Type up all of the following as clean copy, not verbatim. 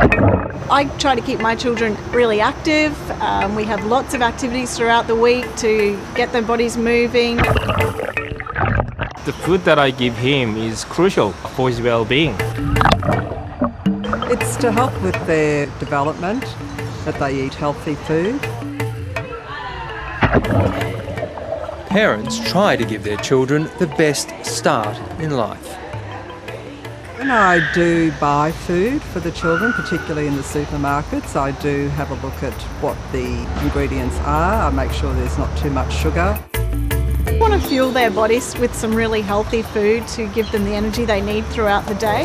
I try to keep my children really active. We have lots of activities throughout the week to get their bodies moving. The food that I give him is crucial for his well-being. It's to help with their development, that they eat healthy food. Parents try to give their children the best start in life. When I do buy food for the children, particularly in the supermarkets, I do have a look at what the ingredients are. I make sure there's not too much sugar. I want to fuel their bodies with some really healthy food to give them the energy they need throughout the day.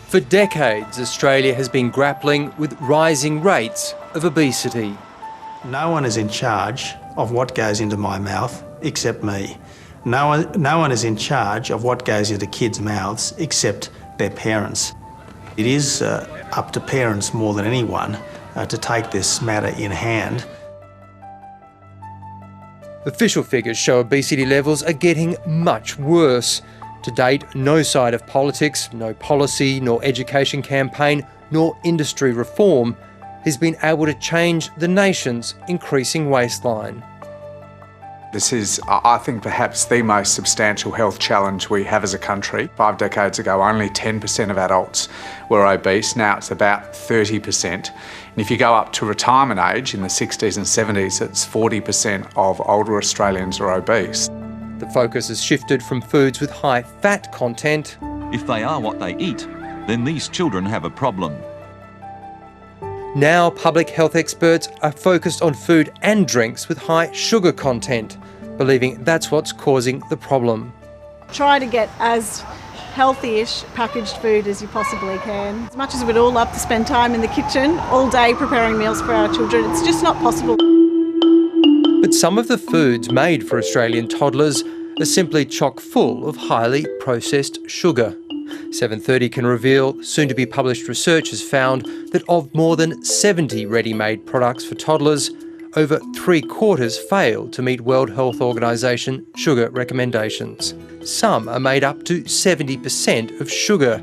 For decades, Australia has been grappling with rising rates of obesity. No one is in charge of what goes into my mouth except me. No one is in charge of what goes into kids' mouths except their parents. It is up to parents more than anyone to take this matter in hand. Official figures show obesity levels are getting much worse. To date, no side of politics, no policy, nor education campaign, nor industry reform has been able to change the nation's increasing waistline. This is, I think, perhaps the most substantial health challenge we have as a country. 5 decades ago, only 10% of adults were obese. Now it's about 30%. And if you go up to retirement age in the 60s and 70s, it's 40% of older Australians are obese. The focus has shifted from foods with high fat content. If they are what they eat, then these children have a problem. Now public health experts are focused on food and drinks with high sugar content, believing that's what's causing the problem. Try to get as healthy-ish packaged food as you possibly can. As much as we'd all love to spend time in the kitchen all day preparing meals for our children, it's just not possible. But some of the foods made for Australian toddlers are simply chock full of highly processed sugar. 7:30 can reveal soon-to-be published research has found that of more than 70 ready-made products for toddlers, over 3/4 fail to meet World Health Organisation sugar recommendations. Some are made up to 70% of sugar,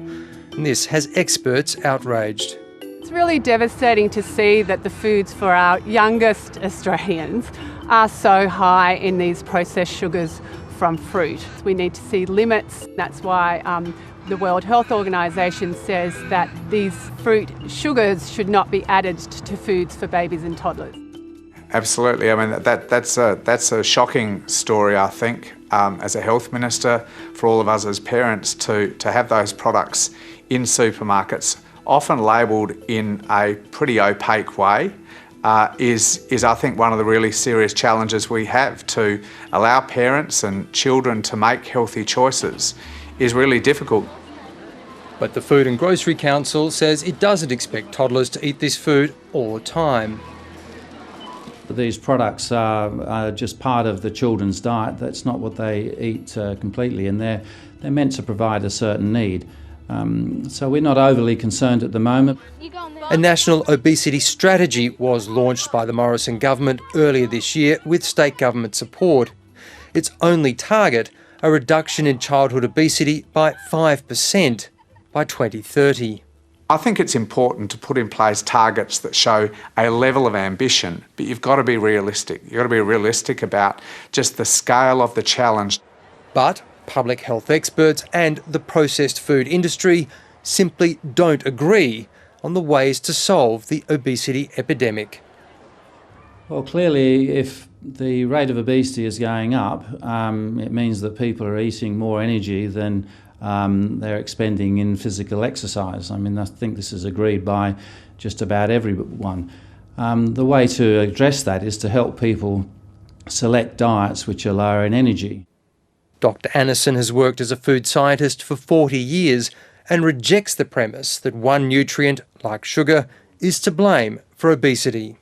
and this has experts outraged. It's really devastating to see that the foods for our youngest Australians are so high in these processed sugars from fruit. We need to see limits. That's why the World Health Organisation says that these fruit sugars should not be added to foods for babies and toddlers. Absolutely. I mean, that's a shocking story, I think, as a health minister, for all of us as parents to have those products in supermarkets, often labelled in a pretty opaque way, is I think one of the really serious challenges we have. To allow parents and children to make healthy choices is really difficult. But the Food and Grocery Council says it doesn't expect toddlers to eat this food all the time. These products are just part of the children's diet. That's not what they eat completely, and they're meant to provide a certain need. So we're not overly concerned at the moment. A national obesity strategy was launched by the Morrison government earlier this year with state government support. Its only target, a reduction in childhood obesity by 5% by 2030. I think it's important to put in place targets that show a level of ambition, but you've got to be realistic. You've got to be realistic about just the scale of the challenge. But public health experts and the processed food industry simply don't agree on the ways to solve the obesity epidemic. Well, clearly, if the rate of obesity is going up, it means that people are eating more energy than they're expending in physical exercise. I mean, I think this is agreed by just about everyone. The way to address that is to help people select diets which are lower in energy. Dr. Annison has worked as a food scientist for 40 years and rejects the premise that one nutrient, like sugar, is to blame for obesity.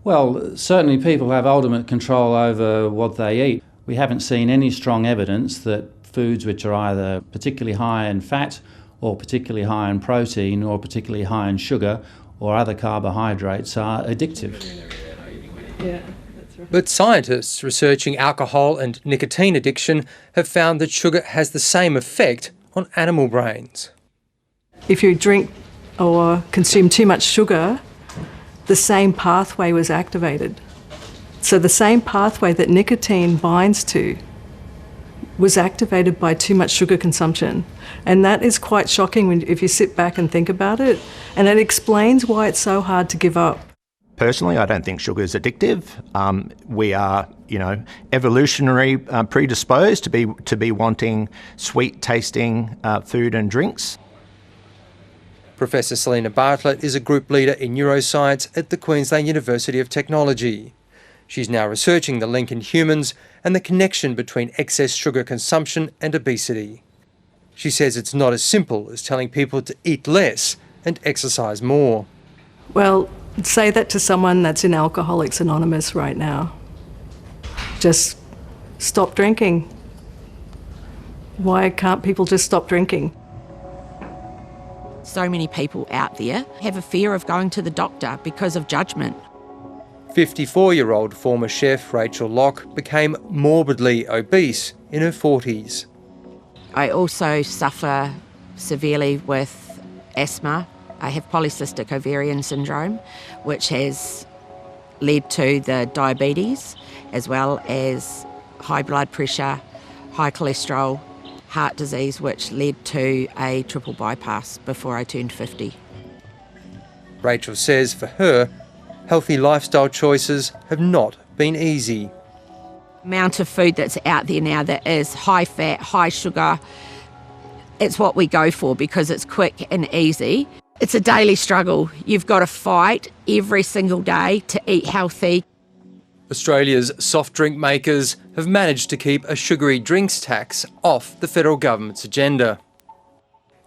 Well, certainly people have ultimate control over what they eat. We haven't seen any strong evidence that foods which are either particularly high in fat or particularly high in protein or particularly high in sugar or other carbohydrates are addictive. Yeah, that's right. But scientists researching alcohol and nicotine addiction have found that sugar has the same effect on animal brains. If you drink or consume too much sugar, the same pathway was activated. So the same pathway that nicotine binds to was activated by too much sugar consumption. And that is quite shocking if you sit back and think about it. And it explains why it's so hard to give up. Personally, I don't think sugar is addictive. We are, evolutionary predisposed to be wanting sweet-tasting food and drinks. Professor Selena Bartlett is a group leader in neuroscience at the Queensland University of Technology. She's now researching the link in humans and the connection between excess sugar consumption and obesity. She says it's not as simple as telling people to eat less and exercise more. Well, say that to someone that's in Alcoholics Anonymous right now. Just stop drinking. Why can't people just stop drinking? So many people out there have a fear of going to the doctor because of judgment. 54-year-old former chef Rachel Locke became morbidly obese in her 40s. I also suffer severely with asthma. I have polycystic ovarian syndrome, which has led to the diabetes, as well as high blood pressure, high cholesterol, heart disease, which led to a triple bypass before I turned 50. Rachel says for her, healthy lifestyle choices have not been easy. The amount of food that's out there now that is high fat, high sugar, it's what we go for because it's quick and easy. It's a daily struggle. You've got to fight every single day to eat healthy. Australia's soft drink makers have managed to keep a sugary drinks tax off the federal government's agenda.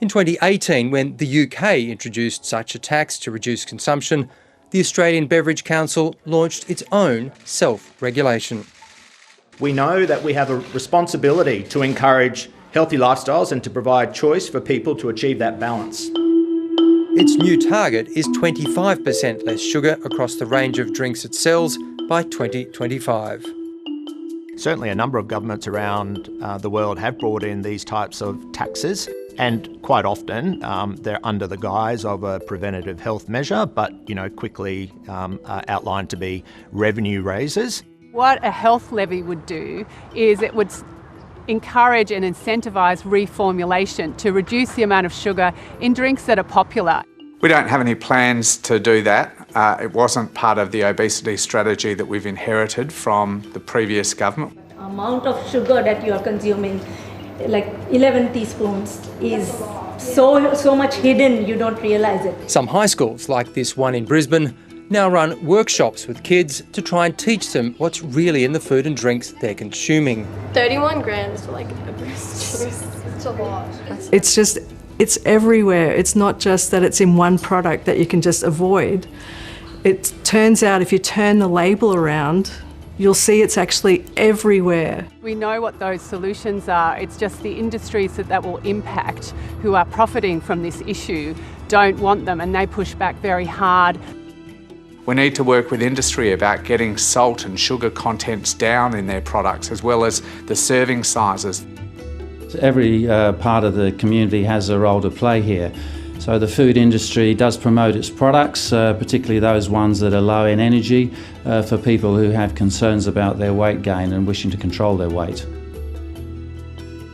In 2018, when the UK introduced such a tax to reduce consumption, the Australian Beverage Council launched its own self-regulation. We know that we have a responsibility to encourage healthy lifestyles and to provide choice for people to achieve that balance. Its new target is 25% less sugar across the range of drinks it sells by 2025. Certainly a number of governments around the world have brought in these types of taxes, and quite often they're under the guise of a preventative health measure, but quickly outlined to be revenue raisers. What a health levy would do is it would encourage and incentivise reformulation to reduce the amount of sugar in drinks that are popular. We don't have any plans to do that. It wasn't part of the obesity strategy that we've inherited from the previous government. The amount of sugar that you are consuming, like 11 teaspoons, is so much hidden you don't realise it. Some high schools, like this one in Brisbane, now run workshops with kids to try and teach them what's really in the food and drinks they're consuming. 31 grams for like a breast juice. It's a lot. It's everywhere. It's not just that it's in one product that you can just avoid. It turns out if you turn the label around, you'll see it's actually everywhere. We know what those solutions are. It's just the industries that will impact, who are profiting from this issue, don't want them, and they push back very hard. We need to work with industry about getting salt and sugar contents down in their products, as well as the serving sizes. Every part of the community has a role to play here. So the food industry does promote its products, particularly those ones that are low in energy, for people who have concerns about their weight gain and wishing to control their weight.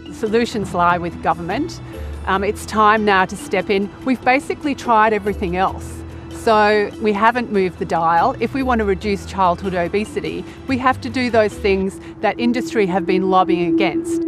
The solutions lie with government. It's time now to step in. We've basically tried everything else. So we haven't moved the dial. If we want to reduce childhood obesity, we have to do those things that industry have been lobbying against.